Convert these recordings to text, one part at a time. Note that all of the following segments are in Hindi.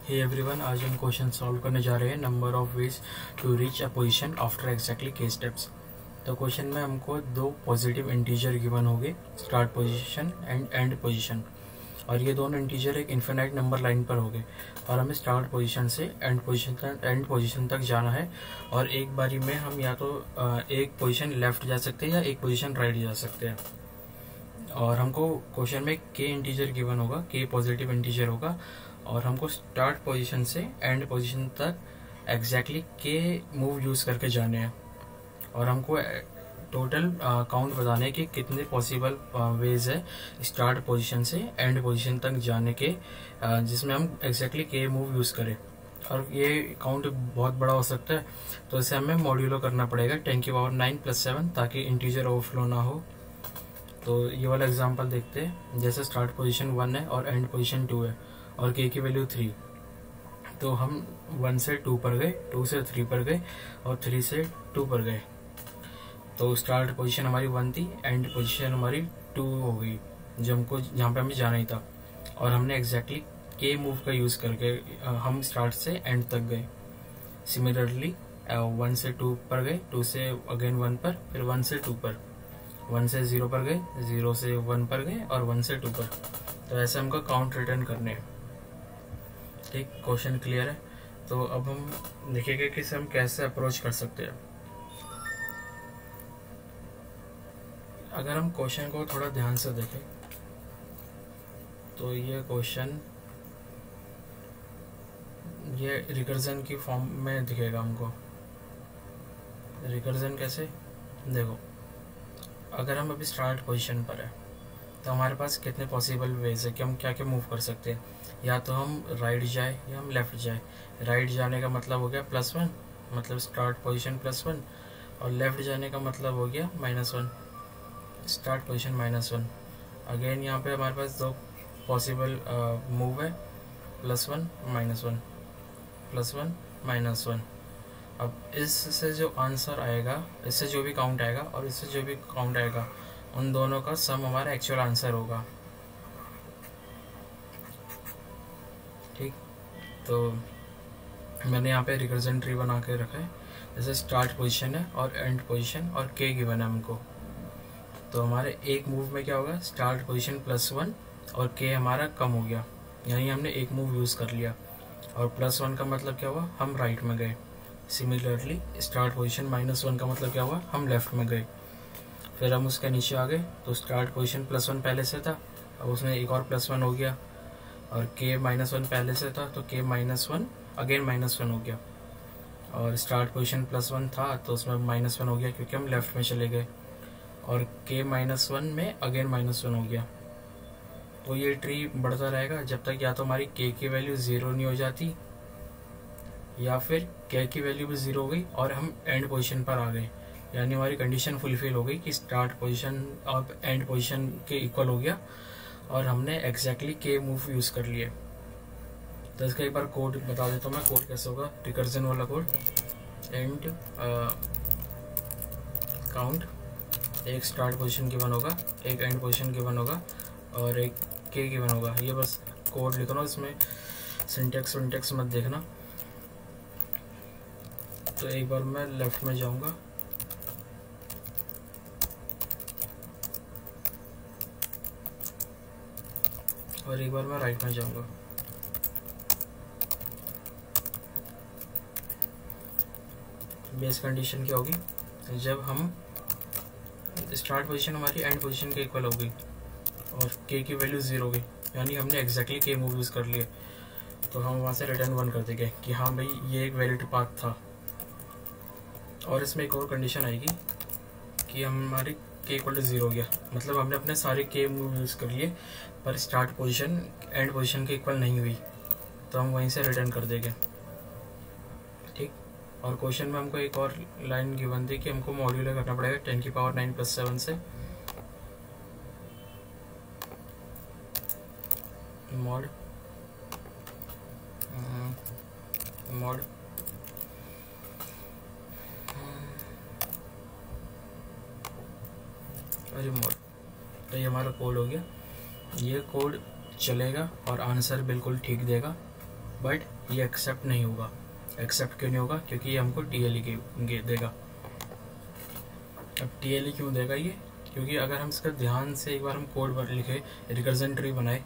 हे एवरीवन, आज हम क्वेश्चन सॉल्व करने जा रहे हैं number of ways to reach a position after exactly k steps. तो क्वेश्चन में हमको दो पॉजिटिव इंटीजर गिवन होंगे, start position and end position, और ये दोनों इंटीजर एक इन्फिनाइट नंबर लाइन पर होंगे और हमें स्टार्ट पोजीशन से एंड पोजीशन तक जाना है। और एक बारी में हम या तो एक पोजीशन लेफ्ट जा सकते हैं या एक पोजीशन राइट जा सकते हैं। और हमको क्वेश्चन में के इंटीजर गिवन होगा, के पॉजिटिव इंटीजर होगा, और हमको स्टार्ट पोजीशन से एंड पोजीशन तक एग्जैक्टली के मूव यूज करके जाने हैं। और हमको टोटल काउंट बताने कि कितने पॉसिबल वेज है स्टार्ट पोजीशन से एंड पोजीशन तक जाने के, जिसमें हम एग्जैक्टली के मूव यूज करें। और ये काउंट बहुत बड़ा हो सकता है, तो इसे हमें मॉड्यूलो करना पड़ेगा 10 की पावर 9 + 7, ताकि इंटीजर ओवरफ्लो ना हो। तो ये वाला एग्जांपल देखते हैं। जैसे स्टार्ट पोजीशन 1 है और एंड पोजीशन 2 है और के की वैल्यू 3, तो हम 1 से 2 पर गए, 2 से 3 पर गए और 3 से 2 पर गए। तो स्टार्ट पोजीशन हमारी 1 थी, एंड पोजीशन हमारी 2 हो गई, जो हमको जहाँ पे हमें जाना ही था। और हमने एग्जैक्टली के मूव का यूज करके हम स्टार्ट से एंड तक गए। सिमिलरली 1 से 2 पर गए, 2 से अगेन 1 पर, फिर 1 से 2 पर, 1 से 0 पर गए, 0 से 1 पर गए और 1 से 2 पर। तो ऐसे हमको काउंट रिटर्न करने हैं। ठीक, क्वेश्चन क्लियर है। तो अब हम देखेंगे कि इसे हम कैसे अप्रोच कर सकते हैं। अगर हम क्वेश्चन को थोड़ा ध्यान से देखें तो ये क्वेश्चन ये रिकर्जन की फॉर्म में दिखेगा हमको। रिकर्जन कैसे, देखो, अगर हम अभी स्टार्ट पोजीशन पर है तो हमारे पास कितने पॉसिबल वेज है कि हम क्या क्या मूव कर सकते हैं। या तो हम राइट जाए या हम लेफ्ट जाए। राइट जाने का मतलब हो गया +1, मतलब स्टार्ट पोजीशन +1, और लेफ्ट जाने का मतलब हो गया -1, स्टार्ट पोजीशन -1। अगेन यहाँ पे हमारे पास दो पॉसिबल मूव है, +1 -1, +1 -1। अब इससे जो आंसर आएगा, इससे जो भी काउंट आएगा और इससे जो भी काउंट आएगा, उन दोनों का सम हमारा एक्चुअल आंसर होगा। ठीक, तो मैंने यहाँ पे रिकर्जन ट्री बना के रखा है। जैसे स्टार्ट पोजीशन है और एंड पोजीशन और के गिवन है हमको, तो हमारे एक मूव में क्या होगा, स्टार्ट पोजीशन +1 और के हमारा कम हो गया, यानी हमने एक मूव यूज कर लिया। और +1 का मतलब क्या हुआ, हम राइट में गए। सिमिलरली स्टार्ट पोजीशन -1 का मतलब क्या हुआ, हम लेफ्ट में गए। फिर हम उसके नीचे आ गए, तो स्टार्ट पोजीशन +1 पहले से था, अब उसमें एक और +1 हो गया। और के -1 पहले से था, तो के -1 अगेन -1 हो गया। और स्टार्ट पोजीशन +1 था, तो उसमें -1 हो गया क्योंकि हम लेफ्ट में चले गए। और के -1 में अगेन -1 हो गया। तो ये ट्री बढ़ता रहेगा जब तक या तो हमारी के की वैल्यू 0 नहीं हो जाती, या फिर के की वैल्यू भी 0 हो गई और हम एंड पोजीशन पर आ गए, यानी हमारी कंडीशन फुलफिल हो गई कि स्टार्ट पोजीशन और एंड पोजीशन के इक्वल हो गया और हमने एग्जैक्टली के मूव यूज कर लिए। तो इसका एक बार कोड बता देता हूँ मैं, कोड कैसे होगा, रिकर्जन वाला कोड। एंड काउंट, एक स्टार्ट पोजीशन गिवन होगा, एक एंड पोजीशन गिवन होगा और एक के गिवन होगा। ये बस कोड लिखो ना, इसमें सिंटेक्स मत देखना। तो एक बार मैं लेफ्ट में जाऊंगा, और एक बार मैं राइट में जाऊंगा। बेस कंडीशन क्या होगी, जब हम स्टार्ट पोजीशन हमारी एंड पोजीशन के इक्वल हो गई और के की वैल्यू 0 हो गई, यानी हमने एग्जैक्टली के मूव यूज कर लिए, तो हम वहाँ से रिटर्न 1 कर देंगे कि हाँ भाई ये एक वैलिड पाथ था। और इसमें एक और कंडीशन आएगी कि हमारी के इक्वल टू 0 हो गया, मतलब हमने अपने सारे के मूव यूज कर लिए पर स्टार्ट पोजीशन एंड पोजीशन के इक्वल नहीं हुई, तो हम वहीं से रिटर्न कर देंगे। ठीक, और क्वेश्चन में हमको एक और लाइन गिवन थी कि हमको मॉड्यूलर करना पड़ेगा 10 की पावर 9 + 7 से। मॉड अरे मॉड, तो ये हमारा कोड हो गया। ये कोड चलेगा और आंसर बिल्कुल ठीक देगा, बट ये एक्सेप्ट नहीं होगा। एक्सेप्ट क्यों नहीं होगा? क्योंकि ये हमको TLE देगा। अब TLE क्यों देगा ये? क्योंकि अगर हम इसका ध्यान से एक बार हम कोड लिखे, रिकर्जन ट्री बनाए,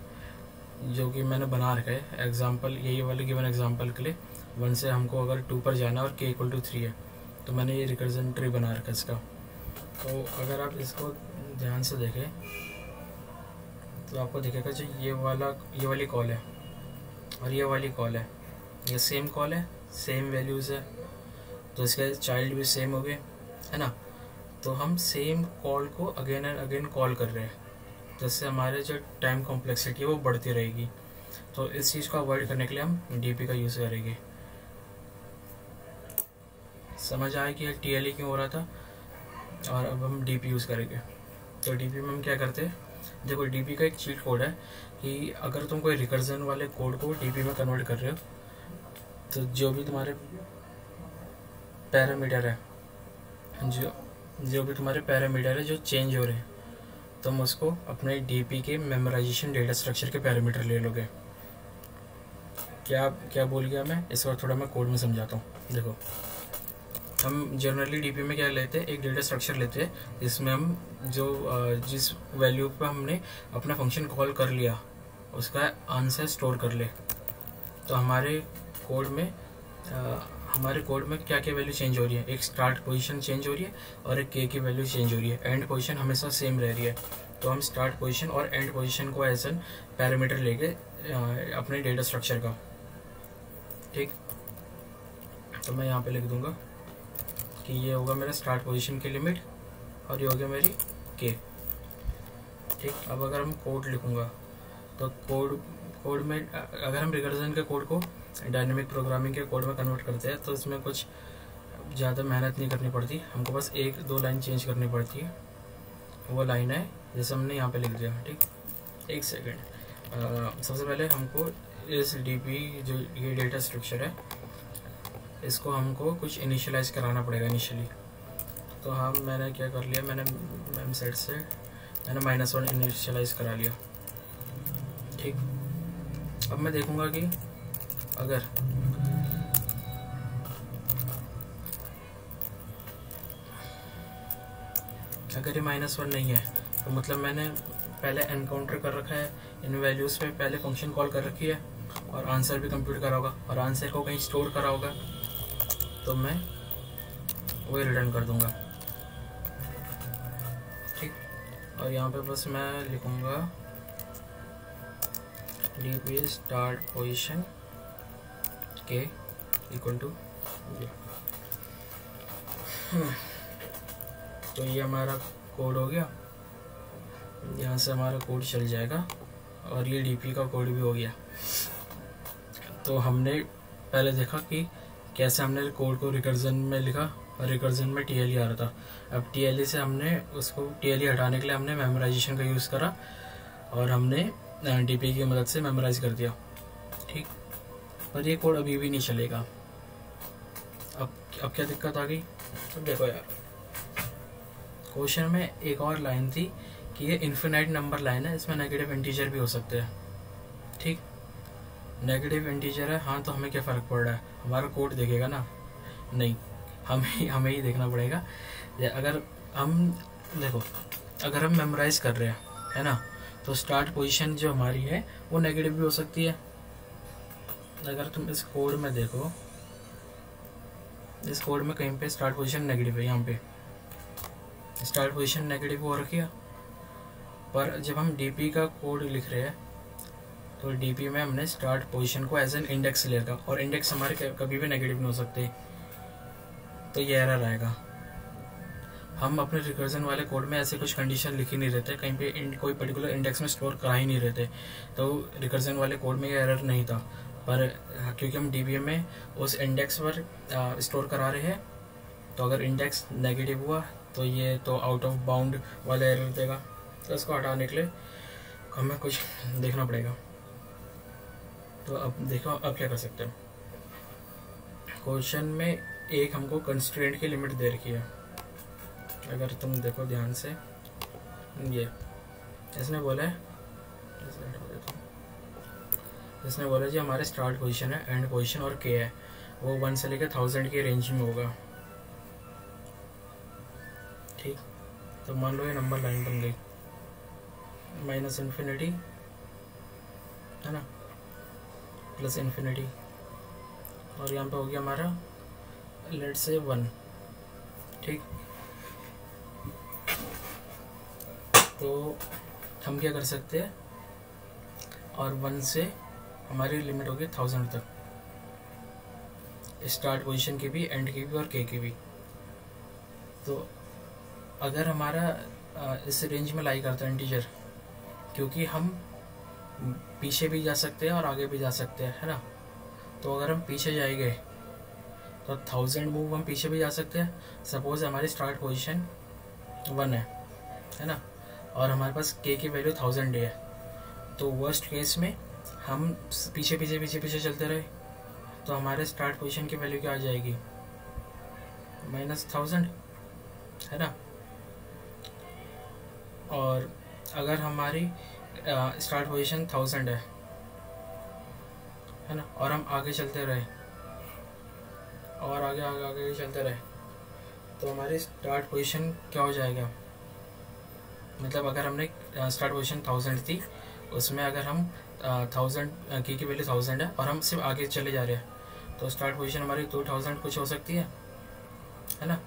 जो कि मैंने बना रखा है एग्जाम्पल, यही वाले गिवन एग्जाम्पल के लिए 1 से हमको अगर 2 पर जाना और k = 3 है, तो मैंने ये रिकर्जन ट्री बना रखा है इसका। तो अगर आप इसको ध्यान से देखें तो आपको दिखेगा जो ये वाली कॉल है और ये वाली कॉल है, ये सेम कॉल है, सेम वैल्यूज़ है, तो इसके चाइल्ड भी सेम हो गए, है ना। तो हम सेम कॉल को अगेन एंड अगेन कॉल कर रहे हैं, जिससे हमारे जो टाइम कॉम्प्लेक्सिटी है वो बढ़ती रहेगी। तो इस चीज़ को अवॉइड करने के लिए हम DP का यूज़ करेंगे। समझ आया कि TLE क्यों हो रहा था? और अब हम DP यूज़ करेंगे। तो DP में हम क्या करते हैं, देखो DP का एक चीट कोड है कि अगर तुम कोई रिकर्जन वाले कोड को DP में कन्वर्ट कर रहे हो, तो जो भी तुम्हारे पैरामीटर है, जो भी तुम्हारे पैरामीटर है जो चेंज हो रहे हैं, तुम उसको अपने DP के मेमोराइजेशन डेटा स्ट्रक्चर के पैरामीटर ले लोगे। क्या बोल गया मैं? इस बार थोड़ा मैं कोड में समझाता हूँ। देखो, हम जनरली DP में क्या लेते हैं, एक डेटा स्ट्रक्चर लेते हैं जिसमें हम जिस वैल्यू पर हमने अपना फंक्शन कॉल कर लिया उसका आंसर स्टोर कर ले। तो हमारे कोड में क्या क्या वैल्यू चेंज हो रही है, एक स्टार्ट पोजीशन चेंज हो रही है और एक k की वैल्यू चेंज हो रही है, एंड पोजीशन हमेशा सेम रह रही है। तो हम स्टार्ट पोजीशन और एंड पोजीशन को एज एन पैरामीटर लेके अपने डेटा स्ट्रक्चर का, ठीक। तो मैं यहाँ पे लिख दूंगा कि ये होगा मेरा स्टार्ट पोजीशन की लिमिट और ये हो गया मेरी k, ठीक। अब अगर हम कोड लिखूँगा तो कोड में अगर हम रिकर्जन के कोड को डायनेमिक प्रोग्रामिंग के कोड में कन्वर्ट करते हैं तो इसमें कुछ ज़्यादा मेहनत नहीं करनी पड़ती, हमको बस 1-2 लाइन चेंज करनी पड़ती है। वो लाइन है जैसे हमने यहाँ पे लिख दिया, ठीक। एक सेकेंड, सबसे पहले हमको इस DP जो ये डेटा स्ट्रक्चर है इसको हमको कुछ इनिशियलाइज कराना पड़ेगा इनिशियली। तो मैंने क्या कर लिया, मैंने मेम सेट से मैंने -1 इनिशियलाइज करा लिया, ठीक। अब मैं देखूंगा कि अगर ये -1 नहीं है तो मतलब मैंने पहले एनकाउंटर कर रखा है, इन वैल्यूज़ पे पहले फंक्शन कॉल कर रखी है और आंसर भी कंप्यूट करा होगा और आंसर को कहीं स्टोर करा होगा, तो मैं वही रिटर्न कर दूंगा, ठीक। और यहाँ पे बस मैं लिखूंगा DP स्टार्ट पोजीशन k = ये। तो ये हमारा कोड हो गया, यहाँ से हमारा कोड चल जाएगा और ये DP का कोड भी हो गया। तो हमने पहले देखा कि कैसे हमने कोड को रिकर्जन में लिखा और रिकर्जन में TLE आ रहा था। अब TLE से हमने उसको TLE हटाने के लिए हमने मेमोराइजेशन का यूज़ करा और हमने DP की मदद से मेमोराइज कर दिया, ठीक। पर ये कोड अभी भी नहीं चलेगा। अब क्या दिक्कत आ गई? तो देखो यार, क्वेश्चन में एक और लाइन थी कि ये इन्फिनाइट नंबर लाइन है, इसमें नेगेटिव इंटीजर भी हो सकते हैं, ठीक। नेगेटिव इंटीजर है, हाँ, तो हमें क्या फ़र्क पड़ रहा है, हमारा कोड देखेगा ना? नहीं, हमें ही देखना पड़ेगा। अगर हम मेमोराइज कर रहे हैं, है ना, तो स्टार्ट पोजीशन जो हमारी है वो नेगेटिव भी हो सकती है। अगर तुम इस कोड में देखो, इस कोड में कहीं पे स्टार्ट पोजीशन नेगेटिव है, यहाँ पे स्टार्ट पोजीशन नेगेटिव हो रखी है। पर जब हम DP का कोड लिख रहे हैं तो DP में हमने स्टार्ट पोजीशन को एज एन इंडेक्स लेगा और इंडेक्स हमारे कभी भी नेगेटिव नहीं हो सकते, तो ये एरर आएगा। हम अपने रिकर्जन वाले कोड में ऐसे कुछ कंडीशन लिख ही नहीं रहते, कहीं पे कोई पर्टिकुलर इंडेक्स में स्टोर करा ही नहीं रहते, तो रिकर्जन वाले कोड में ये एरर नहीं था। पर क्योंकि हम DB में उस इंडेक्स पर स्टोर करा रहे हैं, तो अगर इंडेक्स नेगेटिव हुआ तो ये तो आउट ऑफ बाउंड वाला एरर देगा। तो इसको हटाने के लिए हमें कुछ देखना पड़ेगा। तो अब देखो, अब क्या कर सकते हैं। क्वेश्चन में एक हमको कंस्ट्रेंट की लिमिट दे रखी है, अगर तुम देखो ध्यान से, ये इसने बोला है इसने बोला जी हमारे स्टार्ट पोजीशन है, एंड पोजीशन और के है वो 1 से लेकर 1000 के रेंज में होगा। ठीक, तो मान लो ये नंबर लाइन बन गई माइनस इन्फिनिटी है ना, प्लस इन्फिनिटी, और यहाँ पे हो गया हमारा लेट्स से 1। ठीक, तो हम क्या कर सकते हैं, और 1 से हमारी लिमिट होगी 1000 तक, स्टार्ट पोजीशन की भी, एंड की भी, और के की भी। तो अगर हमारा इस रेंज में लाई करता है इंटीजर, क्योंकि हम पीछे भी जा सकते हैं और आगे भी जा सकते हैं, है ना। तो अगर हम पीछे जाएंगे तो 1000 मूव हम पीछे भी जा सकते हैं। सपोज हमारी स्टार्ट पोजीशन 1 है ना, और हमारे पास के की वैल्यू 1000 है, तो वर्स्ट केस में हम पीछे पीछे पीछे पीछे चलते रहे तो हमारे स्टार्ट पोजीशन की वैल्यू क्या आ जाएगी, -1000, है ना। और अगर हमारी स्टार्ट पोजीशन 1000 है ना, और हम आगे चलते रहे और आगे आगे आगे चलते रहे, तो हमारी स्टार्ट पोजीशन क्या हो जाएगा, मतलब अगर हमने स्टार्ट पोजीशन 1000 थी, उसमें अगर हम 1000 की वैल्यू 1000 है और हम सिर्फ आगे चले जा रहे हैं, तो स्टार्ट पोजीशन हमारी 2000 कुछ हो सकती है ना।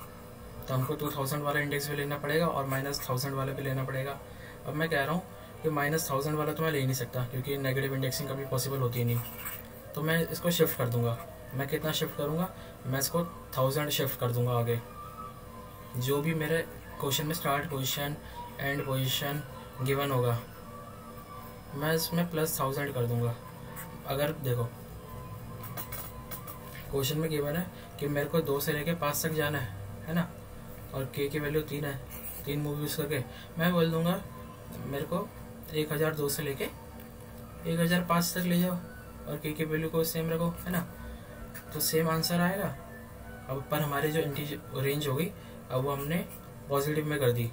तो हमको 2000 वाला इंडेक्स भी लेना पड़ेगा और -1000 वाला भी लेना पड़ेगा। अब मैं कह रहा हूँ कि -1000 वाला तो मैं ले ही नहीं सकता, क्योंकि नेगेटिव इंडेक्सिंग कभी पॉसिबल होती ही नहीं। तो मैं इसको शिफ्ट कर दूंगा। मैं कितना शिफ्ट करूँगा, मैं इसको 1000 शिफ्ट कर दूंगा आगे। जो भी मेरे क्वेश्चन में start position and position given होगा, मैं इसमें +1000 कर दूंगा। अगर देखो क्वेश्चन में गिवन है कि मेरे को 2 से लेके 5 तक जाना है ना, और के की वैल्यू 3 है, 3 मूव यूज़ करके मैं बोल दूंगा मेरे को 1002 से लेके 1005 तक ले जाओ और के की वैल्यू को सेम रखो, है ना। तो सेम आंसर आएगा। अब पर हमारी जो इंटीजर रेंज होगी, अब वो हमने पॉजिटिव में कर दी।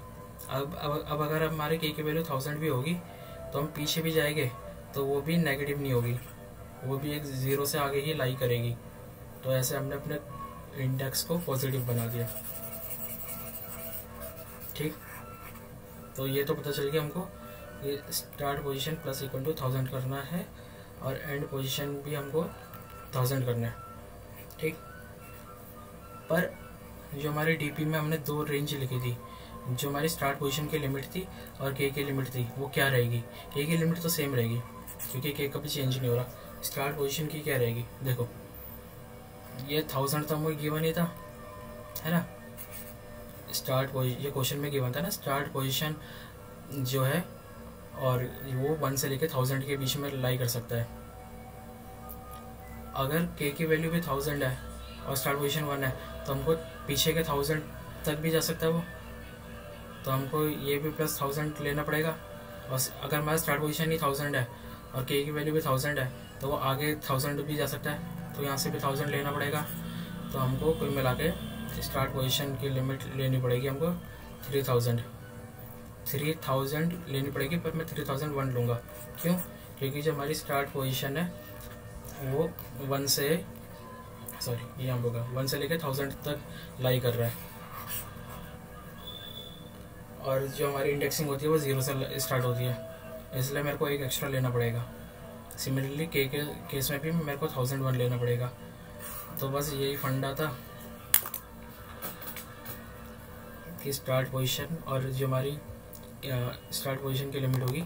अब अगर हमारे के की वैल्यू 1000 भी होगी, तो हम पीछे भी जाएंगे तो वो भी नेगेटिव नहीं होगी, वो भी एक 0 से आगे ही लाई करेगी। तो ऐसे हमने अपने इंडेक्स को पॉजिटिव बना दिया। ठीक, तो ये तो पता चल गया हमको ये स्टार्ट पोजीशन += 1000 करना है और एंड पोजीशन भी हमको 1000 करना है। ठीक, पर जो हमारे डीपी में हमने 2 रेंज लिखी थी, जो हमारी स्टार्ट पोजीशन की लिमिट थी और के की लिमिट थी, वो क्या रहेगी। के की लिमिट तो सेम रहेगी क्योंकि के कभी चेंज नहीं हो रहा। स्टार्ट पोजीशन की क्या रहेगी, देखो ये 1000 तो हमको गिवन ही था, है ना। स्टार्ट पोजीशन ये क्वेश्चन में गिवन था ना, स्टार्ट पोजीशन जो है और वो 1 से लेकर 1000 के बीच में लाई कर सकता है। अगर के की वैल्यू भी 1000 है और स्टार्ट पोजीशन 1 है, तो हमको पीछे के 1000 तक भी जा सकता है वो, तो हमको ये भी +1000 लेना पड़ेगा। और अगर हमारा स्टार्ट पोजीशन ही 1000 है और के की वैल्यू भी 1000 है, तो वो आगे 1000 भी जा सकता है, तो यहाँ से भी 1000 लेना पड़ेगा। तो हमको कुल मिला के स्टार्ट पोजीशन की लिमिट लेनी पड़ेगी हमको 3000 लेनी पड़ेगी, पर मैं 3001 लूँगा। क्यों, क्योंकि जो हमारी स्टार्ट पोजीशन है वो 1 से यहाँ होगा 1 से लेकर 1000 तक लाई कर रहा है, और जो हमारी इंडेक्सिंग होती है वो 0 से स्टार्ट होती है, इसलिए मेरे को एक एक्स्ट्रा लेना पड़ेगा। सिमिलरली के केस में भी मेरे को 1001 लेना पड़ेगा। तो बस यही फंडा था कि स्टार्ट पोजीशन और जो हमारी स्टार्ट पोजीशन की लिमिट होगी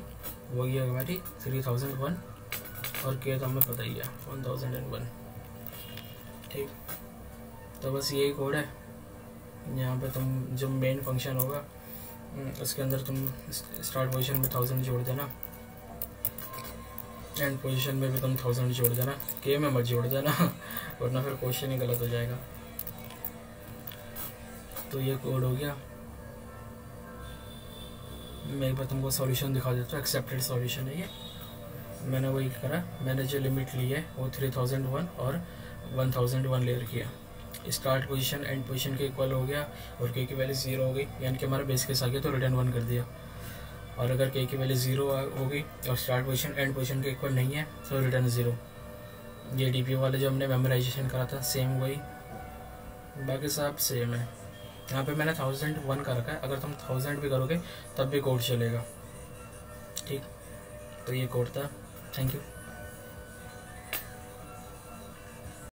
वो ये हमारी 3001 और के तो हमें पता ही है 1001। ठीक, तो बस यही कोड है। यहाँ पे तुम जो मेन फंक्शन होगा उसके अंदर तुम स्टार्ट पोजीशन में 1000 जोड़ देना, एंड पोजीशन में भी तुम 1000 जोड़ देना, के में मत जोड़ देना वरना फिर क्वेश्चन ही गलत हो जाएगा। तो ये कोड हो गया। मैं एक बार तुमको सॉल्यूशन दिखा देता हूँ। एक्सेप्टेड सॉल्यूशन है ये, मैंने वही करा। मैंने जो लिमिट ली है वो 3001 और 1001 ले रखी है। स्टार्ट पोजीशन एंड पोजीशन के इक्वल हो गया और के की वैल्यू 0 हो गई, यानी कि हमारा बेस केस आ गया, तो रिटर्न 1 कर दिया। और अगर के की वैल्यू 0 होगी और स्टार्ट पोजीशन एंड पोजीशन के इक्वल नहीं है तो रिटर्न 0। ये डीपीओ वाले जो हमने मेमोराइजेशन करा था सेम वही, बाकी सब सेम है। यहाँ पे मैंने 1001 का रखा है, अगर तुम 1000 भी करोगे तब भी कोड चलेगा। ठीक, तो ये कोड था। Thank you.